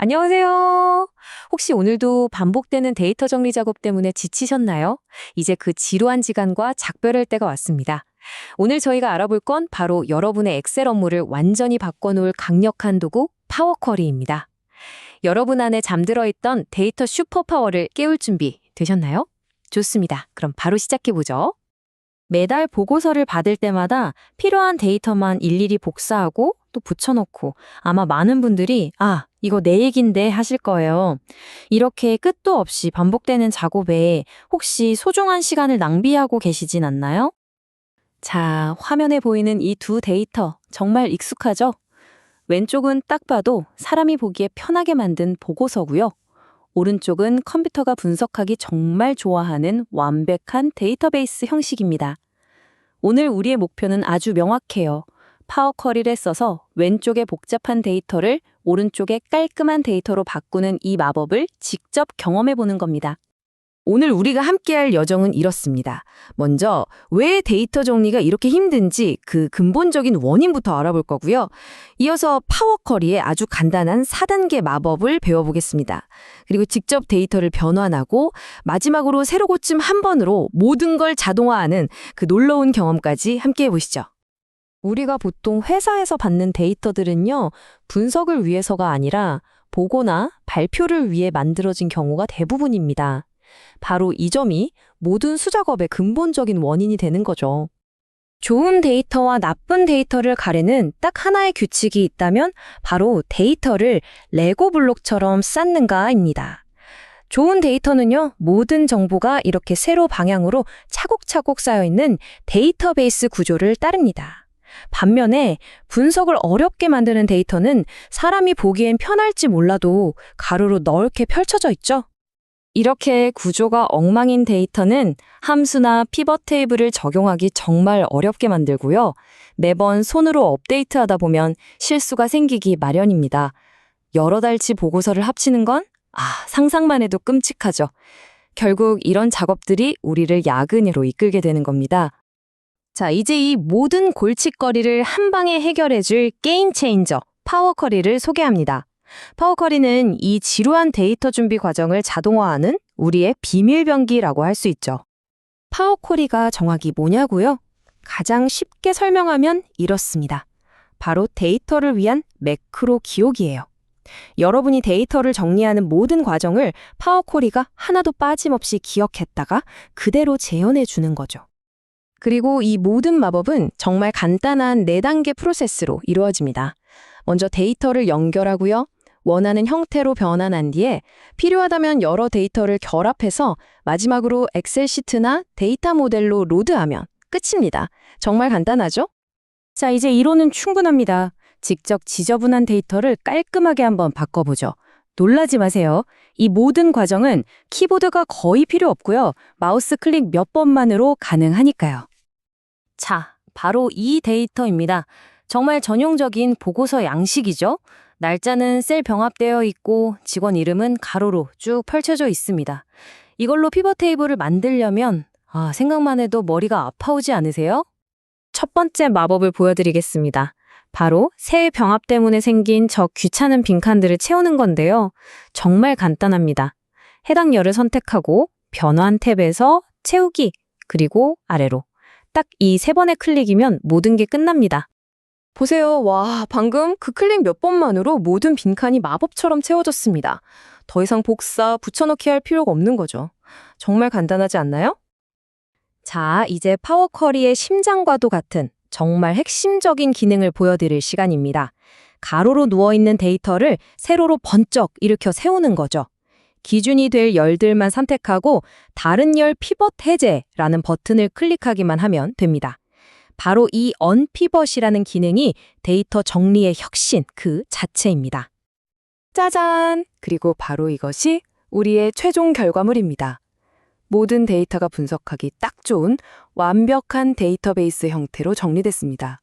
안녕하세요. 혹시 오늘도 반복되는 데이터 정리 작업 때문에 지치셨나요? 이제 그 지루한 시간과 작별할 때가 왔습니다. 오늘 저희가 알아볼 건 바로 여러분의 엑셀 업무를 완전히 바꿔놓을 강력한 도구 파워쿼리입니다. 여러분 안에 잠들어 있던 데이터 슈퍼파워를 깨울 준비 되셨나요? 좋습니다. 그럼 바로 시작해보죠. 매달 보고서를 받을 때마다 필요한 데이터만 일일이 복사하고 또 붙여넣고 아마 많은 분들이 이거 내 얘긴데 하실 거예요. 이렇게 끝도 없이 반복되는 작업에 혹시 소중한 시간을 낭비하고 계시진 않나요? 자, 화면에 보이는 이 두 데이터 정말 익숙하죠? 왼쪽은 딱 봐도 사람이 보기에 편하게 만든 보고서고요. 오른쪽은 컴퓨터가 분석하기 정말 좋아하는 완벽한 데이터베이스 형식입니다. 오늘 우리의 목표는 아주 명확해요. 파워쿼리를 써서 왼쪽의 복잡한 데이터를 오른쪽의 깔끔한 데이터로 바꾸는 이 마법을 직접 경험해 보는 겁니다. 오늘 우리가 함께할 여정은 이렇습니다. 먼저 왜 데이터 정리가 이렇게 힘든지 그 근본적인 원인부터 알아볼 거고요. 이어서 파워쿼리의 아주 간단한 4단계 마법을 배워보겠습니다. 그리고 직접 데이터를 변환하고 마지막으로 새로 고침 한 번으로 모든 걸 자동화하는 그 놀라운 경험까지 함께해 보시죠. 우리가 보통 회사에서 받는 데이터들은요, 분석을 위해서가 아니라 보고나 발표를 위해 만들어진 경우가 대부분입니다. 바로 이 점이 모든 수작업의 근본적인 원인이 되는 거죠. 좋은 데이터와 나쁜 데이터를 가리는 딱 하나의 규칙이 있다면 바로 데이터를 레고 블록처럼 쌓는가입니다. 좋은 데이터는요, 모든 정보가 이렇게 세로 방향으로 차곡차곡 쌓여있는 데이터베이스 구조를 따릅니다. 반면에 분석을 어렵게 만드는 데이터는 사람이 보기엔 편할지 몰라도 가로로 넓게 펼쳐져 있죠. 이렇게 구조가 엉망인 데이터는 함수나 피벗 테이블을 적용하기 정말 어렵게 만들고요. 매번 손으로 업데이트하다 보면 실수가 생기기 마련입니다. 여러 달치 보고서를 합치는 건 상상만 해도 끔찍하죠. 결국 이런 작업들이 우리를 야근으로 이끌게 되는 겁니다. 자, 이제 이 모든 골칫거리를 한 방에 해결해줄 게임 체인저, 파워쿼리를 소개합니다. 파워쿼리는 이 지루한 데이터 준비 과정을 자동화하는 우리의 비밀병기라고 할 수 있죠. 파워쿼리가 정확히 뭐냐고요? 가장 쉽게 설명하면 이렇습니다. 바로 데이터를 위한 매크로 기억이에요. 여러분이 데이터를 정리하는 모든 과정을 파워쿼리가 하나도 빠짐없이 기억했다가 그대로 재현해 주는 거죠. 그리고 이 모든 마법은 정말 간단한 4단계 프로세스로 이루어집니다. 먼저 데이터를 연결하고요. 원하는 형태로 변환한 뒤에 필요하다면 여러 데이터를 결합해서 마지막으로 엑셀 시트나 데이터 모델로 로드하면 끝입니다. 정말 간단하죠? 자, 이제 이론은 충분합니다. 직접 지저분한 데이터를 깔끔하게 한번 바꿔보죠. 놀라지 마세요. 이 모든 과정은 키보드가 거의 필요 없고요. 마우스 클릭 몇 번만으로 가능하니까요. 자, 바로 이 데이터입니다. 정말 전용적인 보고서 양식이죠. 날짜는 셀 병합되어 있고 직원 이름은 가로로 쭉 펼쳐져 있습니다. 이걸로 피벗 테이블을 만들려면 생각만 해도 머리가 아파오지 않으세요? 첫 번째 마법을 보여드리겠습니다. 바로 셀 병합 때문에 생긴 저 귀찮은 빈칸들을 채우는 건데요. 정말 간단합니다. 해당 열을 선택하고 변환 탭에서 채우기, 그리고 아래로. 딱 이 3번의 클릭이면 모든 게 끝납니다. 보세요. 와, 방금 그 클릭 몇 번만으로 모든 빈칸이 마법처럼 채워졌습니다. 더 이상 복사, 붙여넣기 할 필요가 없는 거죠. 정말 간단하지 않나요? 자, 이제 파워쿼리의 심장과도 같은 정말 핵심적인 기능을 보여드릴 시간입니다. 가로로 누워있는 데이터를 세로로 번쩍 일으켜 세우는 거죠. 기준이 될 열들만 선택하고 다른 열 피벗 해제라는 버튼을 클릭하기만 하면 됩니다. 바로 이 언피벗이라는 기능이 데이터 정리의 혁신 그 자체입니다. 짜잔! 그리고 바로 이것이 우리의 최종 결과물입니다. 모든 데이터가 분석하기 딱 좋은 완벽한 데이터베이스 형태로 정리됐습니다.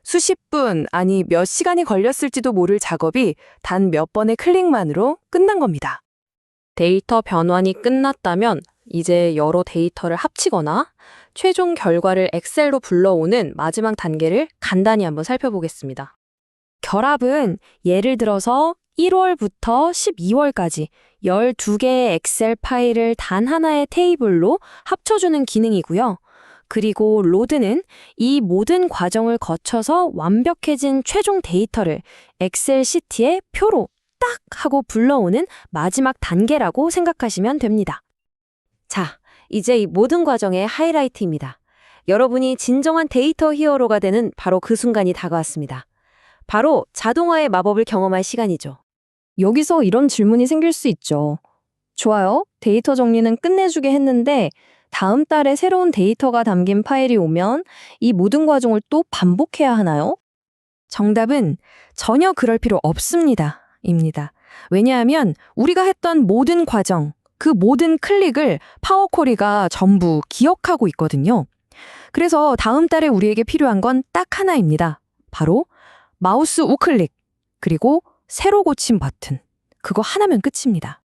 수십 분, 아니 몇 시간이 걸렸을지도 모를 작업이 단 몇 번의 클릭만으로 끝난 겁니다. 데이터 변환이 끝났다면 이제 여러 데이터를 합치거나 최종 결과를 엑셀로 불러오는 마지막 단계를 간단히 한번 살펴보겠습니다. 결합은 예를 들어서 1월부터 12월까지 12개의 엑셀 파일을 단 하나의 테이블로 합쳐주는 기능이고요. 그리고 로드는 이 모든 과정을 거쳐서 완벽해진 최종 데이터를 엑셀 시트의 표로 딱 하고 불러오는 마지막 단계라고 생각하시면 됩니다. 자, 이제 이 모든 과정의 하이라이트입니다. 여러분이 진정한 데이터 히어로가 되는 바로 그 순간이 다가왔습니다. 바로 자동화의 마법을 경험할 시간이죠. 여기서 이런 질문이 생길 수 있죠. 좋아요. 데이터 정리는 끝내주게 했는데 다음 달에 새로운 데이터가 담긴 파일이 오면 이 모든 과정을 또 반복해야 하나요? 정답은 전혀 그럴 필요 없습니다. 입니다. 왜냐하면 우리가 했던 모든 과정, 그 모든 클릭을 파워쿼리가 전부 기억하고 있거든요. 그래서 다음 달에 우리에게 필요한 건 딱 하나입니다. 바로 마우스 우클릭, 그리고 새로 고침 버튼. 그거 하나면 끝입니다.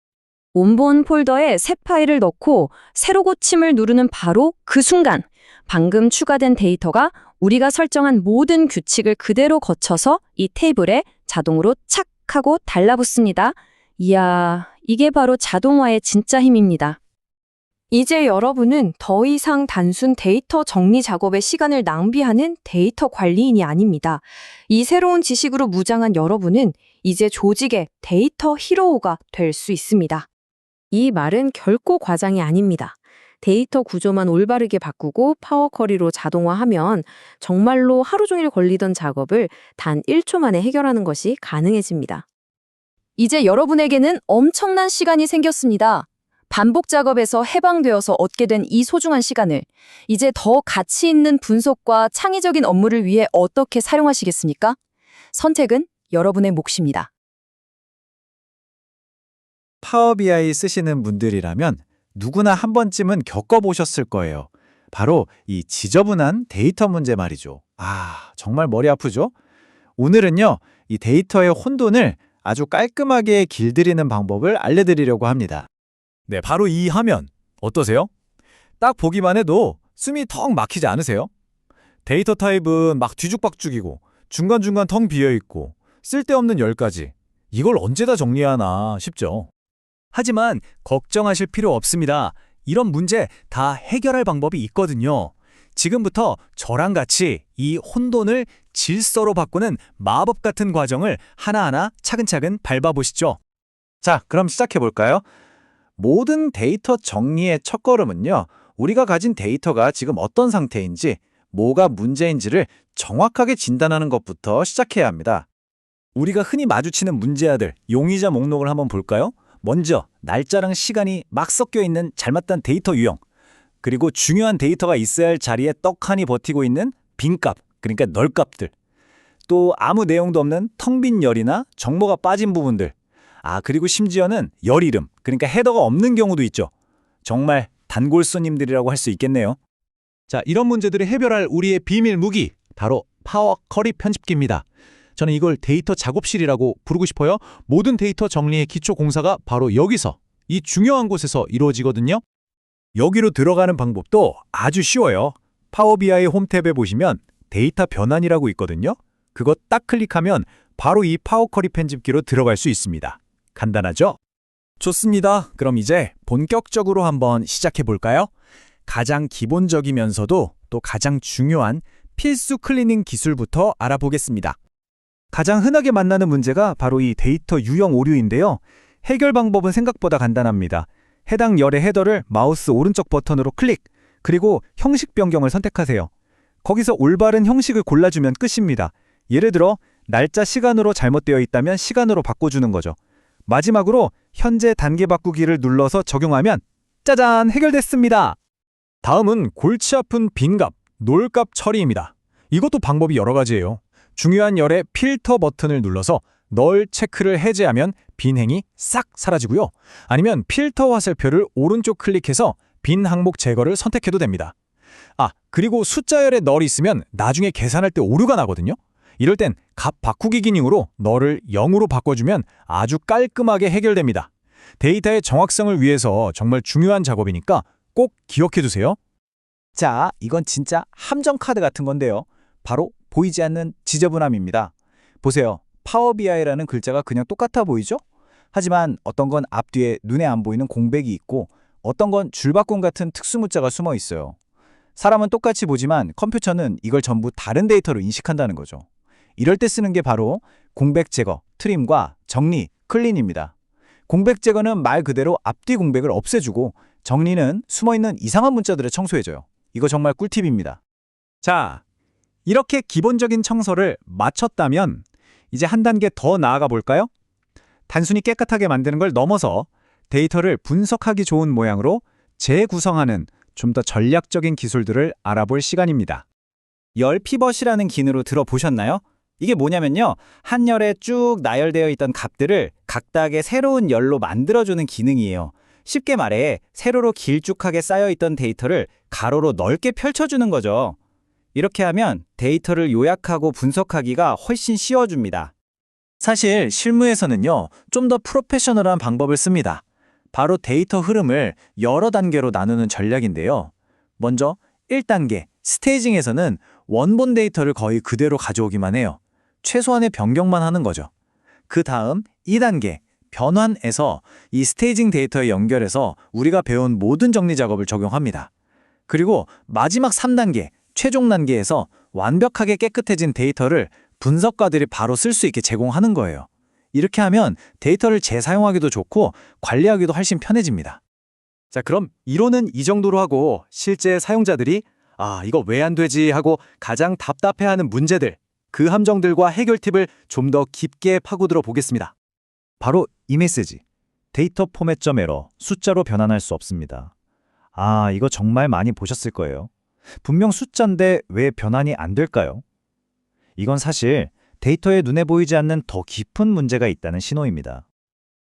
원본 폴더에 새 파일을 넣고 새로 고침을 누르는 바로 그 순간, 방금 추가된 데이터가 우리가 설정한 모든 규칙을 그대로 거쳐서 이 테이블에 자동으로 착 하고 달라붙습니다. 이야, 이게 바로 자동화의 진짜 힘입니다. 이제 여러분은 더 이상 단순 데이터 정리 작업에 시간을 낭비하는 데이터 관리인이 아닙니다. 이 새로운 지식으로 무장한 여러분은 이제 조직의 데이터 히로우가 될 수 있습니다. 이 말은 결코 과장이 아닙니다. 데이터 구조만 올바르게 바꾸고 파워쿼리로 자동화하면 정말로 하루 종일 걸리던 작업을 단 1초 만에 해결하는 것이 가능해집니다. 이제 여러분에게는 엄청난 시간이 생겼습니다. 반복 작업에서 해방되어서 얻게 된 이 소중한 시간을 이제 더 가치 있는 분석과 창의적인 업무를 위해 어떻게 사용하시겠습니까? 선택은 여러분의 몫입니다. 파워 BI 쓰시는 분들이라면 누구나 한 번쯤은 겪어보셨을 거예요. 바로 이 지저분한 데이터 문제 말이죠. 정말 머리 아프죠? 오늘은요, 이 데이터의 혼돈을 아주 깔끔하게 길들이는 방법을 알려드리려고 합니다. 네, 바로 이 화면 어떠세요? 딱 보기만 해도 숨이 턱 막히지 않으세요? 데이터 타입은 막 뒤죽박죽이고 중간중간 텅 비어있고 쓸데없는 10가지. 이걸 언제 다 정리하나 싶죠. 하지만 걱정하실 필요 없습니다. 이런 문제 다 해결할 방법이 있거든요. 지금부터 저랑 같이 이 혼돈을 질서로 바꾸는 마법 같은 과정을 하나하나 차근차근 밟아보시죠. 자, 그럼 시작해볼까요? 모든 데이터 정리의 첫걸음은요, 우리가 가진 데이터가 지금 어떤 상태인지, 뭐가 문제인지를 정확하게 진단하는 것부터 시작해야 합니다. 우리가 흔히 마주치는 문제아들, 용의자 목록을 한번 볼까요? 먼저 날짜랑 시간이 막 섞여 있는 잘못된 데이터 유형, 그리고 중요한 데이터가 있어야 할 자리에 떡하니 버티고 있는 빈값, 그러니까 널값들, 또 아무 내용도 없는 텅 빈 열이나 정보가 빠진 부분들, 그리고 심지어는 열 이름, 그러니까 헤더가 없는 경우도 있죠. 정말 단골 손님들이라고 할 수 있겠네요. 자, 이런 문제들을 해결할 우리의 비밀 무기, 바로 파워 쿼리 편집기입니다. 저는 이걸 데이터 작업실이라고 부르고 싶어요. 모든 데이터 정리의 기초 공사가 바로 여기서, 이 중요한 곳에서 이루어지거든요. 여기로 들어가는 방법도 아주 쉬워요. 파워 BI 홈 탭에 보시면 데이터 변환이라고 있거든요. 그거 딱 클릭하면 바로 이 파워 쿼리 편집기로 들어갈 수 있습니다. 간단하죠? 좋습니다. 그럼 이제 본격적으로 한번 시작해 볼까요? 가장 기본적이면서도 또 가장 중요한 필수 클리닝 기술부터 알아보겠습니다. 가장 흔하게 만나는 문제가 바로 이 데이터 유형 오류인데요. 해결 방법은 생각보다 간단합니다. 해당 열의 헤더를 마우스 오른쪽 버튼으로 클릭, 그리고 형식 변경을 선택하세요. 거기서 올바른 형식을 골라주면 끝입니다. 예를 들어 날짜 시간으로 잘못되어 있다면 시간으로 바꿔주는 거죠. 마지막으로 현재 단계 바꾸기를 눌러서 적용하면 짜잔! 해결됐습니다. 다음은 골치 아픈 빈값, 놀값 처리입니다. 이것도 방법이 여러 가지예요. 중요한 열의 필터 버튼을 눌러서 널 체크를 해제하면 빈 행이 싹 사라지고요. 아니면 필터 화살표를 오른쪽 클릭해서 빈 항목 제거를 선택해도 됩니다. 그리고 숫자열에 널이 있으면 나중에 계산할 때 오류가 나거든요. 이럴 땐 값 바꾸기 기능으로 널을 0으로 바꿔주면 아주 깔끔하게 해결됩니다. 데이터의 정확성을 위해서 정말 중요한 작업이니까 꼭 기억해두세요. 자, 이건 진짜 함정 카드 같은 건데요. 바로 보이지 않는 지저분함입니다. 보세요. 파워 BI라는 글자가 그냥 똑같아 보이죠? 하지만 어떤 건 앞뒤에 눈에 안 보이는 공백이 있고 어떤 건 줄바꿈 같은 특수 문자가 숨어 있어요. 사람은 똑같이 보지만 컴퓨터는 이걸 전부 다른 데이터로 인식한다는 거죠. 이럴 때 쓰는 게 바로 공백 제거, 트림과 정리, 클린입니다. 공백 제거는 말 그대로 앞뒤 공백을 없애주고 정리는 숨어있는 이상한 문자들을 청소해줘요. 이거 정말 꿀팁입니다. 자, 이렇게 기본적인 청소를 마쳤다면 이제 한 단계 더 나아가 볼까요? 단순히 깨끗하게 만드는 걸 넘어서 데이터를 분석하기 좋은 모양으로 재구성하는 좀 더 전략적인 기술들을 알아볼 시간입니다. 열 피벗이라는 기능으로 들어보셨나요? 이게 뭐냐면요. 한 열에 쭉 나열되어 있던 값들을 각각의 새로운 열로 만들어주는 기능이에요. 쉽게 말해 세로로 길쭉하게 쌓여있던 데이터를 가로로 넓게 펼쳐주는 거죠. 이렇게 하면 데이터를 요약하고 분석하기가 훨씬 쉬워집니다. 사실 실무에서는요. 좀 더 프로페셔널한 방법을 씁니다. 바로 데이터 흐름을 여러 단계로 나누는 전략인데요. 먼저 1단계, 스테이징에서는 원본 데이터를 거의 그대로 가져오기만 해요. 최소한의 변경만 하는 거죠. 그 다음 2단계, 변환에서 이 스테이징 데이터에 연결해서 우리가 배운 모든 정리 작업을 적용합니다. 그리고 마지막 3단계, 최종 단계에서 완벽하게 깨끗해진 데이터를 분석가들이 바로 쓸 수 있게 제공하는 거예요. 이렇게 하면 데이터를 재사용하기도 좋고 관리하기도 훨씬 편해집니다. 자, 그럼 이론은 이 정도로 하고 실제 사용자들이 이거 왜 안 되지 하고 가장 답답해하는 문제들, 그 함정들과 해결 팁을 좀 더 깊게 파고들어 보겠습니다. 바로 이 메시지. 데이터 포맷 에러, 숫자로 변환할 수 없습니다. 이거 정말 많이 보셨을 거예요. 분명 숫자인데 왜 변환이 안 될까요? 이건 사실 데이터에 눈에 보이지 않는 더 깊은 문제가 있다는 신호입니다.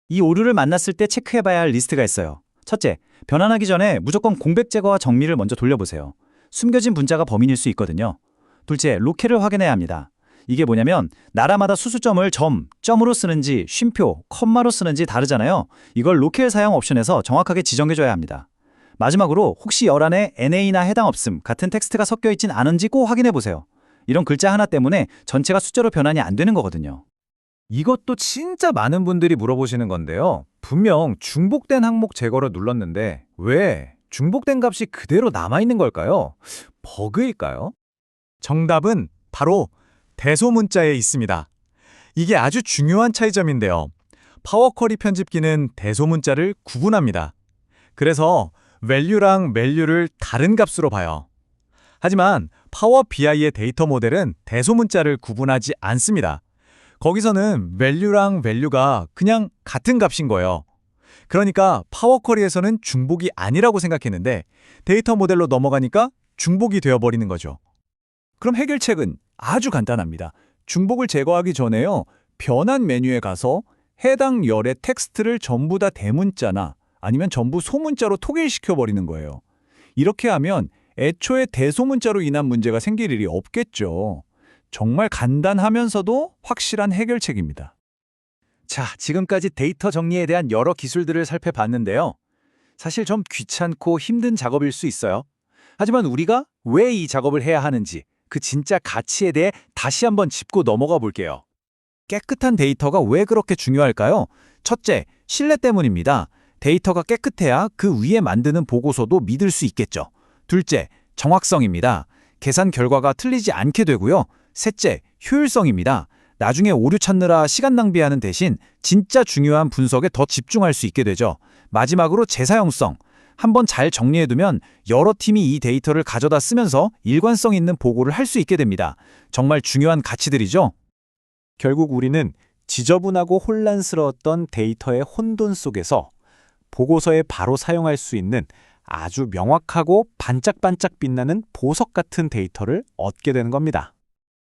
이 오류를 만났을 때 체크해봐야 할 리스트가 있어요. 첫째, 변환하기 전에 무조건 공백 제거와 정리를 먼저 돌려보세요. 숨겨진 분자가 범인일 수 있거든요. 둘째, 로켓을 확인해야 합니다. 이게 뭐냐면 나라마다 수수점을 점으로 쓰는지 쉼표, 컴마로 쓰는지 다르잖아요. 이걸 로켓 사용 옵션에서 정확하게 지정해줘야 합니다. 마지막으로 혹시 열 안에 NA나 해당 없음 같은 텍스트가 섞여 있진 않은지 꼭 확인해보세요. 이런 글자 하나 때문에 전체가 숫자로 변환이 안 되는 거거든요. 이것도 진짜 많은 분들이 물어보시는 건데요. 분명 중복된 항목 제거를 눌렀는데 왜 중복된 값이 그대로 남아있는 걸까요? 버그일까요? 정답은 바로 대소문자에 있습니다. 이게 아주 중요한 차이점인데요. 파워쿼리 편집기는 대소문자를 구분합니다. 그래서 value랑 value를 다른 값으로 봐요. 하지만 파워 BI의 데이터 모델은 대소문자를 구분하지 않습니다. 거기서는 value랑 value가 그냥 같은 값인 거예요. 그러니까 파워쿼리에서는 중복이 아니라고 생각했는데 데이터 모델로 넘어가니까 중복이 되어버리는 거죠. 그럼 해결책은 아주 간단합니다. 중복을 제거하기 전에요. 변환 메뉴에 가서 해당 열의 텍스트를 전부 다 대문자나 아니면 전부 소문자로 통일시켜버리는 거예요. 이렇게 하면 애초에 대소문자로 인한 문제가 생길 일이 없겠죠. 정말 간단하면서도 확실한 해결책입니다. 자, 지금까지 데이터 정리에 대한 여러 기술들을 살펴봤는데요. 사실 좀 귀찮고 힘든 작업일 수 있어요. 하지만 우리가 왜 이 작업을 해야 하는지 그 진짜 가치에 대해 다시 한번 짚고 넘어가 볼게요. 깨끗한 데이터가 왜 그렇게 중요할까요? 첫째, 신뢰 때문입니다. 데이터가 깨끗해야 그 위에 만드는 보고서도 믿을 수 있겠죠. 둘째, 정확성입니다. 계산 결과가 틀리지 않게 되고요. 셋째, 효율성입니다. 나중에 오류 찾느라 시간 낭비하는 대신 진짜 중요한 분석에 더 집중할 수 있게 되죠. 마지막으로 재사용성. 한번 잘 정리해두면 여러 팀이 이 데이터를 가져다 쓰면서 일관성 있는 보고를 할 수 있게 됩니다. 정말 중요한 가치들이죠. 결국 우리는 지저분하고 혼란스러웠던 데이터의 혼돈 속에서 보고서에 바로 사용할 수 있는 아주 명확하고 반짝반짝 빛나는 보석 같은 데이터를 얻게 되는 겁니다.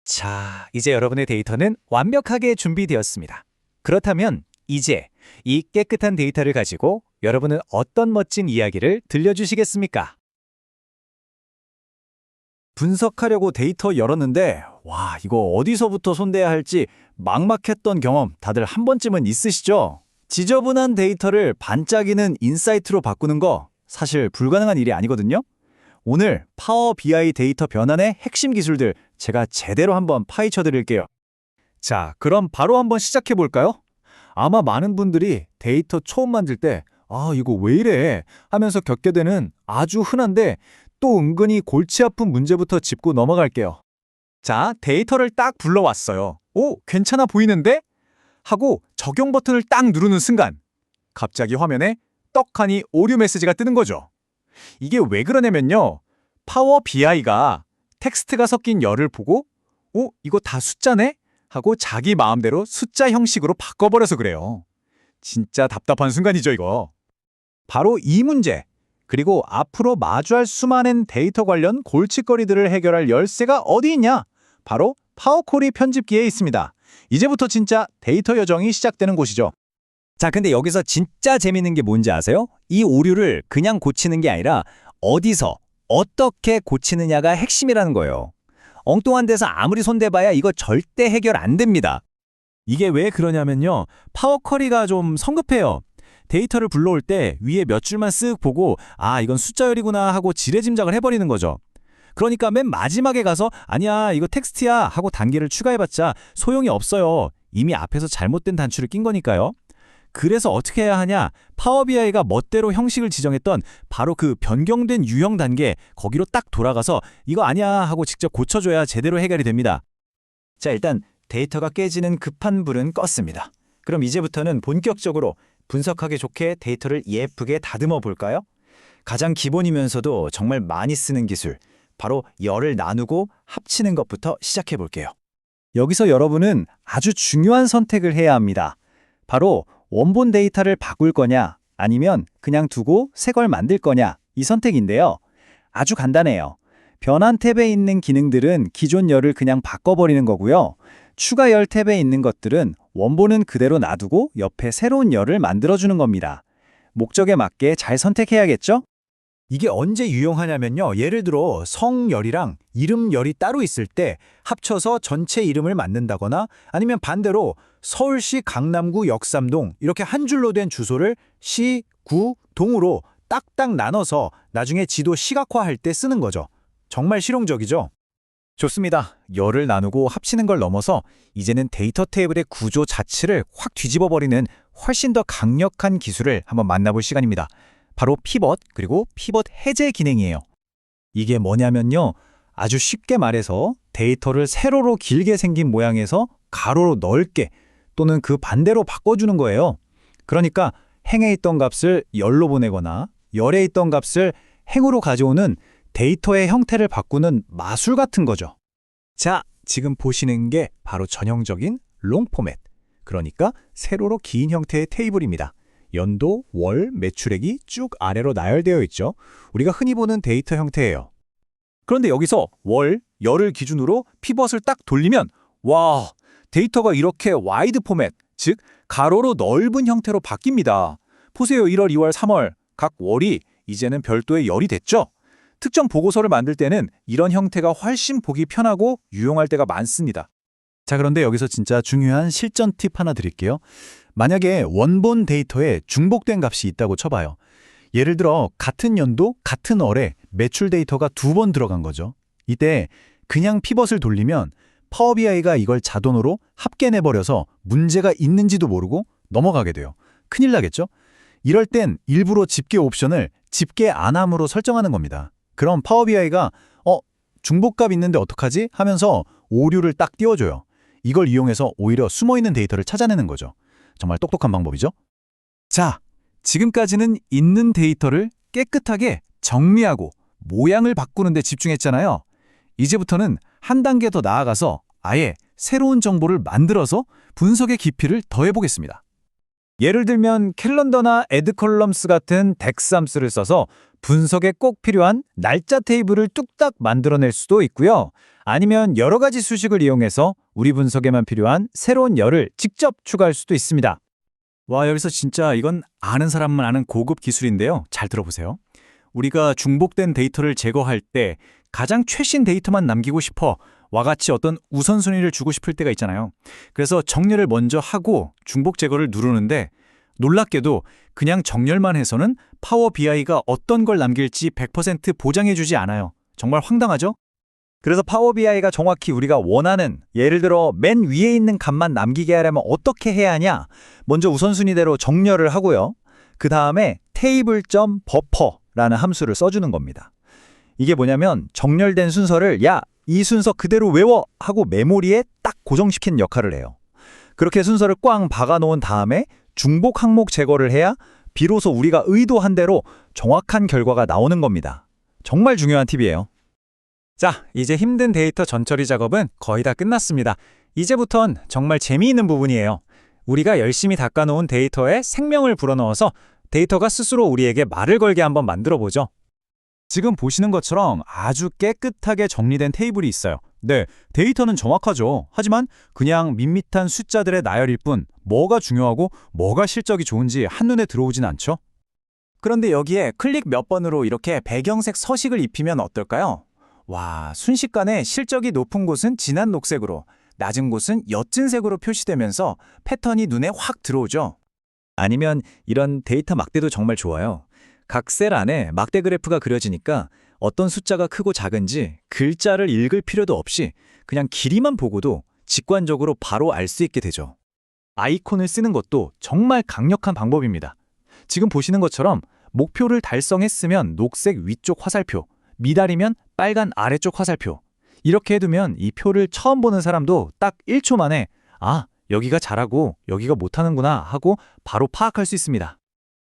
자, 이제 여러분의 데이터는 완벽하게 준비되었습니다. 그렇다면 이제 이 깨끗한 데이터를 가지고 여러분은 어떤 멋진 이야기를 들려주시겠습니까? 분석하려고 데이터 열었는데 이거 어디서부터 손대야 할지 막막했던 경험 다들 한 번쯤은 있으시죠? 지저분한 데이터를 반짝이는 인사이트로 바꾸는 거 사실 불가능한 일이 아니거든요. 오늘 파워 BI 데이터 변환의 핵심 기술들 제가 제대로 한번 파헤쳐 드릴게요. 자, 그럼 바로 한번 시작해 볼까요? 아마 많은 분들이 데이터 처음 만들 때 이거 왜 이래? 하면서 겪게 되는 아주 흔한데 또 은근히 골치 아픈 문제부터 짚고 넘어갈게요. 자, 데이터를 딱 불러왔어요. 오, 괜찮아 보이는데? 하고 적용 버튼을 딱 누르는 순간 갑자기 화면에 떡하니 오류 메시지가 뜨는 거죠. 이게 왜 그러냐면요. 파워 BI가 텍스트가 섞인 열을 보고 이거 다 숫자네? 하고 자기 마음대로 숫자 형식으로 바꿔버려서 그래요. 진짜 답답한 순간이죠, 이거. 바로 이 문제, 그리고 앞으로 마주할 수많은 데이터 관련 골칫거리들을 해결할 열쇠가 어디 있냐? 바로 파워쿼리 편집기에 있습니다. 이제부터 진짜 데이터 여정이 시작되는 곳이죠. 자, 근데 여기서 진짜 재밌는 게 뭔지 아세요? 이 오류를 그냥 고치는 게 아니라 어디서, 어떻게 고치느냐가 핵심이라는 거예요. 엉뚱한 데서 아무리 손대봐야 이거 절대 해결 안 됩니다. 이게 왜 그러냐면요. 파워쿼리가 좀 성급해요. 데이터를 불러올 때 위에 몇 줄만 쓱 보고 이건 숫자열이구나 하고 지레짐작을 해버리는 거죠. 그러니까 맨 마지막에 가서 아니야 이거 텍스트야 하고 단계를 추가해봤자 소용이 없어요. 이미 앞에서 잘못된 단추를 낀 거니까요. 그래서 어떻게 해야 하냐? 파워 BI가 멋대로 형식을 지정했던 바로 그 변경된 유형 단계 거기로 딱 돌아가서 이거 아니야 하고 직접 고쳐줘야 제대로 해결이 됩니다. 자, 일단 데이터가 깨지는 급한 불은 껐습니다. 그럼 이제부터는 본격적으로 분석하기 좋게 데이터를 예쁘게 다듬어 볼까요? 가장 기본이면서도 정말 많이 쓰는 기술, 바로 열을 나누고 합치는 것부터 시작해 볼게요. 여기서 여러분은 아주 중요한 선택을 해야 합니다. 바로 원본 데이터를 바꿀 거냐 아니면 그냥 두고 새 걸 만들 거냐 이 선택인데요. 아주 간단해요. 변환 탭에 있는 기능들은 기존 열을 그냥 바꿔버리는 거고요. 추가 열 탭에 있는 것들은 원본은 그대로 놔두고 옆에 새로운 열을 만들어주는 겁니다. 목적에 맞게 잘 선택해야겠죠? 이게 언제 유용하냐면요. 예를 들어 성열이랑 이름열이 따로 있을 때 합쳐서 전체 이름을 만든다거나 아니면 반대로 서울시 강남구 역삼동 이렇게 한 줄로 된 주소를 시, 구, 동으로 딱딱 나눠서 나중에 지도 시각화할 때 쓰는 거죠. 정말 실용적이죠? 좋습니다. 열을 나누고 합치는 걸 넘어서 이제는 데이터 테이블의 구조 자체를 확 뒤집어버리는 훨씬 더 강력한 기술을 한번 만나볼 시간입니다. 바로 피벗 그리고 피벗 해제 기능이에요. 이게 뭐냐면요. 아주 쉽게 말해서 데이터를 세로로 길게 생긴 모양에서 가로로 넓게 또는 그 반대로 바꿔주는 거예요. 그러니까 행에 있던 값을 열로 보내거나 열에 있던 값을 행으로 가져오는 데이터의 형태를 바꾸는 마술 같은 거죠. 자, 지금 보시는 게 바로 전형적인 롱 포맷, 그러니까 세로로 긴 형태의 테이블입니다. 연도, 월, 매출액이 쭉 아래로 나열되어 있죠. 우리가 흔히 보는 데이터 형태예요. 그런데 여기서 월, 열을 기준으로 피벗을 딱 돌리면 와, 데이터가 이렇게 와이드 포맷, 즉 가로로 넓은 형태로 바뀝니다. 보세요. 1월, 2월, 3월 각 월이 이제는 별도의 열이 됐죠. 특정 보고서를 만들 때는 이런 형태가 훨씬 보기 편하고 유용할 때가 많습니다. 자, 그런데 여기서 진짜 중요한 실전 팁 하나 드릴게요. 만약에 원본 데이터에 중복된 값이 있다고 쳐봐요. 예를 들어 같은 연도, 같은 월에 매출 데이터가 2번 들어간 거죠. 이때 그냥 피벗을 돌리면 파워 BI가 이걸 자동으로 합계내버려서 문제가 있는지도 모르고 넘어가게 돼요. 큰일 나겠죠? 이럴 땐 일부러 집계 옵션을 집계 안함으로 설정하는 겁니다. 그럼 파워 BI가 중복값 있는데 어떡하지? 하면서 오류를 딱 띄워줘요. 이걸 이용해서 오히려 숨어있는 데이터를 찾아내는 거죠. 정말 똑똑한 방법이죠? 자, 지금까지는 있는 데이터를 깨끗하게 정리하고 모양을 바꾸는 데 집중했잖아요. 이제부터는 한 단계 더 나아가서 아예 새로운 정보를 만들어서 분석의 깊이를 더해보겠습니다. 예를 들면 캘런더나 애드컬럼스 같은 덱스함수를 써서 분석에 꼭 필요한 날짜 테이블을 뚝딱 만들어낼 수도 있고요. 아니면 여러 가지 수식을 이용해서 우리 분석에만 필요한 새로운 열을 직접 추가할 수도 있습니다. 와, 여기서 진짜 이건 아는 사람만 아는 고급 기술인데요. 잘 들어보세요. 우리가 중복된 데이터를 제거할 때 가장 최신 데이터만 남기고 싶어 와 같이 어떤 우선순위를 주고 싶을 때가 있잖아요. 그래서 정렬을 먼저 하고 중복 제거를 누르는데 놀랍게도 그냥 정렬만 해서는 파워 BI가 어떤 걸 남길지 100% 보장해주지 않아요. 정말 황당하죠? 그래서 파워비아이가 정확히 우리가 원하는, 예를 들어 맨 위에 있는 값만 남기게 하려면 어떻게 해야 하냐? 먼저 우선순위대로 정렬을 하고요. 그 다음에 table.buffer라는 함수를 써주는 겁니다. 이게 뭐냐면 정렬된 순서를 야, 이 순서 그대로 외워! 하고 메모리에 딱 고정시키는 역할을 해요. 그렇게 순서를 꽝 박아놓은 다음에 중복 항목 제거를 해야 비로소 우리가 의도한 대로 정확한 결과가 나오는 겁니다. 정말 중요한 팁이에요. 자, 이제 힘든 데이터 전처리 작업은 거의 다 끝났습니다. 이제부턴 정말 재미있는 부분이에요. 우리가 열심히 닦아놓은 데이터에 생명을 불어넣어서 데이터가 스스로 우리에게 말을 걸게 한번 만들어보죠. 지금 보시는 것처럼 아주 깨끗하게 정리된 테이블이 있어요. 네, 데이터는 정확하죠. 하지만 그냥 밋밋한 숫자들의 나열일 뿐 뭐가 중요하고 뭐가 실적이 좋은지 한눈에 들어오진 않죠. 그런데 여기에 클릭 몇 번으로 이렇게 배경색 서식을 입히면 어떨까요? 와, 순식간에 실적이 높은 곳은 진한 녹색으로, 낮은 곳은 옅은 색으로 표시되면서 패턴이 눈에 확 들어오죠. 아니면 이런 데이터 막대도 정말 좋아요. 각 셀 안에 막대 그래프가 그려지니까 어떤 숫자가 크고 작은지 글자를 읽을 필요도 없이 그냥 길이만 보고도 직관적으로 바로 알 수 있게 되죠. 아이콘을 쓰는 것도 정말 강력한 방법입니다. 지금 보시는 것처럼 목표를 달성했으면 녹색 위쪽 화살표, 미달이면 빨간 아래쪽 화살표. 이렇게 해두면 이 표를 처음 보는 사람도 딱 1초 만에 아, 여기가 잘하고 여기가 못하는구나 하고 바로 파악할 수 있습니다.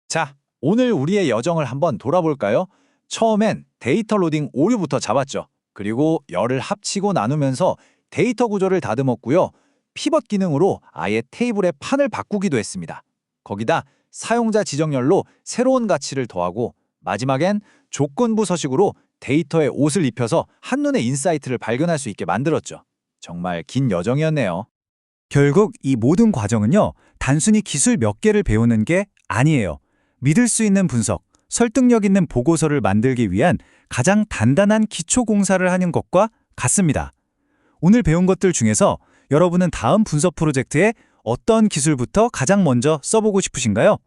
자, 오늘 우리의 여정을 한번 돌아볼까요? 처음엔 데이터 로딩 오류부터 잡았죠. 그리고 열을 합치고 나누면서 데이터 구조를 다듬었고요. 피벗 기능으로 아예 테이블의 판을 바꾸기도 했습니다. 거기다 사용자 지정열로 새로운 가치를 더하고 마지막엔 조건부 서식으로 데이터에 옷을 입혀서 한눈에 인사이트를 발견할 수 있게 만들었죠. 정말 긴 여정이었네요. 결국 이 모든 과정은요, 단순히 기술 몇 개를 배우는 게 아니에요. 믿을 수 있는 분석, 설득력 있는 보고서를 만들기 위한 가장 단단한 기초 공사를 하는 것과 같습니다. 오늘 배운 것들 중에서 여러분은 다음 분석 프로젝트에 어떤 기술부터 가장 먼저 써보고 싶으신가요?